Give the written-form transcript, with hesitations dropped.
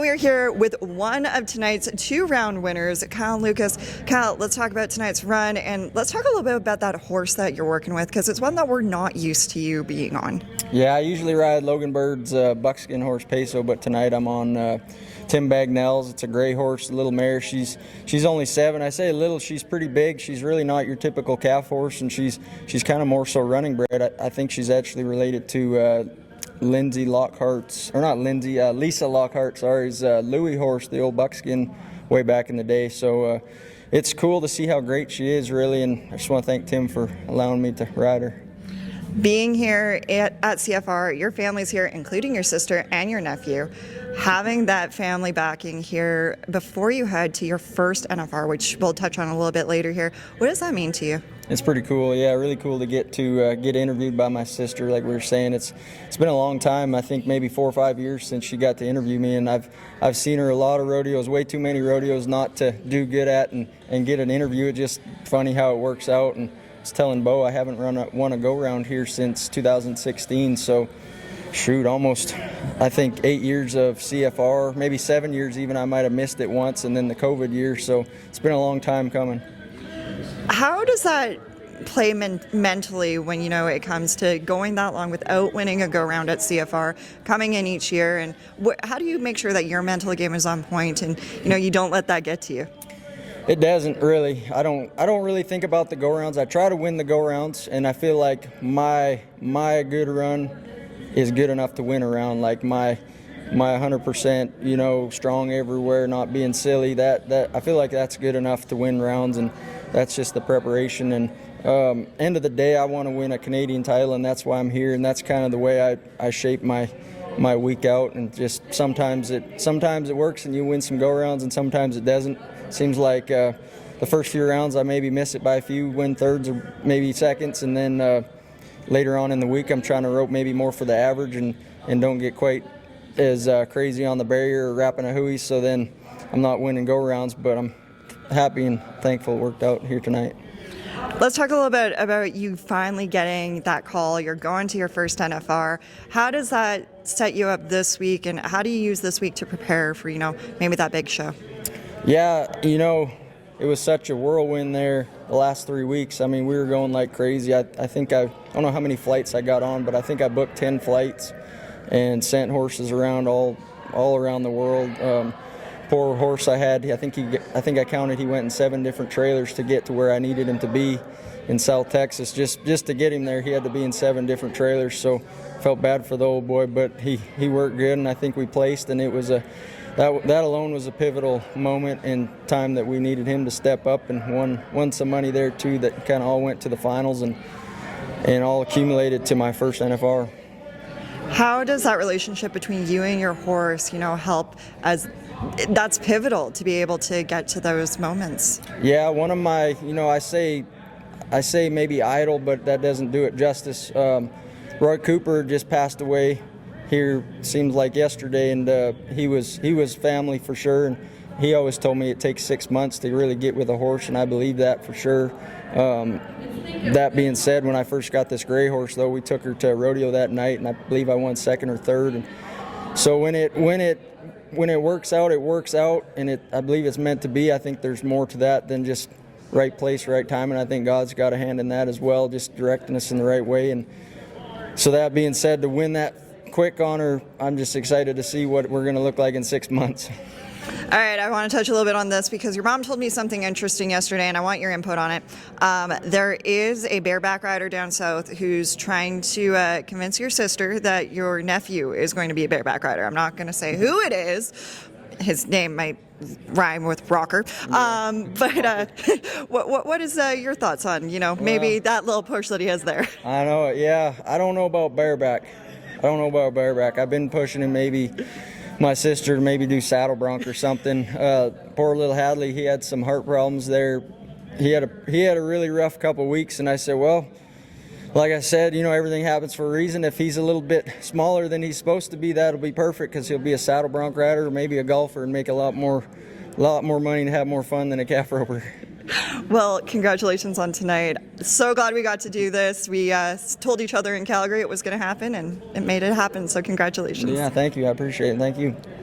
And we are here with one of tonight's 2-round winners, Kyle and Lucas. Kyle, let's talk about tonight's run, and let's talk a little bit about that horse that you're working with, because it's one that we're not used to you being on. Yeah, I usually ride Logan Bird's buckskin horse Peso, but tonight I'm on Tim Bagnell's. It's a gray horse, a little mare. She's only 7. I say little, she's pretty big. She's really not your typical calf horse, and she's kind of more so running bred. I think she's actually related to Lisa Lockhart, sorry's Louis horse, the old buckskin way back in the day. So it's cool to see how great she is, really, and I just want to thank Tim for allowing me to ride her. Being here at CFR, your family's here, including your sister and your nephew. Having that family backing here before you head to your first NFR, which we'll touch on a little bit later here, what does that mean to you? It's pretty cool, yeah, really cool to get interviewed by my sister. Like we were saying, it's been a long time. I think maybe 4 or 5 years since she got to interview me, and I've seen her a lot of rodeos, way too many rodeos not to do good at and get an interview. It's just funny how it works out. And I was telling Beau I haven't won a go-round here since 2016, so shoot, almost, I think 8 years of CFR, maybe 7 years even. I might have missed it once, and then the COVID year, so it's been a long time coming. How does that play mentally when, it comes to going that long without winning a go-round at CFR, coming in each year, and how do you make sure that your mental game is on point and, you don't let that get to you? It doesn't really. I don't really think about the go-rounds. I try to win the go-rounds, and I feel like my good run is good enough to win a round. Like my 100%, strong everywhere, not being silly. That I feel like that's good enough to win rounds, and that's just the preparation. And end of the day, I want to win a Canadian title, and that's why I'm here. And that's kind of the way I shape my week out. And just sometimes it works, and you win some go-rounds, and sometimes it doesn't. Seems like the first few rounds I maybe miss it by a few, win thirds or maybe seconds, and then later on in the week I'm trying to rope maybe more for the average and don't get quite as crazy on the barrier or wrapping a hui, so then I'm not winning go-rounds, but I'm happy and thankful it worked out here tonight. Let's talk a little bit about you finally getting that call. You're going to your first NFR. How does that set you up this week, and how do you use this week to prepare for, maybe that big show? Yeah, it was such a whirlwind there the last 3 weeks. I mean, we were going like crazy. I think I don't know how many flights I got on, but I think I booked 10 flights and sent horses around all around the world. Poor horse I had, I think I counted, he went in 7 different trailers to get to where I needed him to be in South Texas. Just to get him there, he had to be in 7 different trailers. So felt bad for the old boy, but he worked good, and I think we placed, and it was that alone was a pivotal moment in time that we needed him to step up, and won some money there too that kind of all went to the finals and all accumulated to my first NFR. How does that relationship between you and your horse, help, as that's pivotal to be able to get to those moments? Yeah, one of my, I say maybe idol, but that doesn't do it justice. Beau Cooper just passed away here, seems like yesterday, and he was family for sure, and he always told me it takes 6 months to really get with a horse, and I believe that for sure. That being said, when I first got this gray horse, though, we took her to a rodeo that night, and I believe I won 2nd or 3rd. And so when it works out, it works out, and I believe it's meant to be. I think there's more to that than just right place, right time, and I think God's got a hand in that as well, just directing us in the right way. And so that being said, to win that quick on her, I'm just excited to see what we're going to look like in 6 months. All right, I want to touch a little bit on this because your mom told me something interesting yesterday, and I want your input on it. There is a bareback rider down south who's trying to convince your sister that your nephew is going to be a bareback rider. I'm not going to say who it is. His name might rhyme with rocker. But what is your thoughts on, maybe that little push that he has there? I know it, yeah. I don't know about bareback. I've been pushing him, maybe my sister to maybe do saddle bronc or something. Poor little Hadley, he had some heart problems there. He had a really rough couple weeks, and I said, well, like I said, everything happens for a reason. If he's a little bit smaller than he's supposed to be, that'll be perfect, because he'll be a saddle bronc rider or maybe a golfer and make a lot more money and have more fun than a calf roper. Well, congratulations on tonight. So glad we got to do this. We told each other in Calgary it was going to happen, and it made it happen, so congratulations. Yeah, thank you. I appreciate it. Thank you.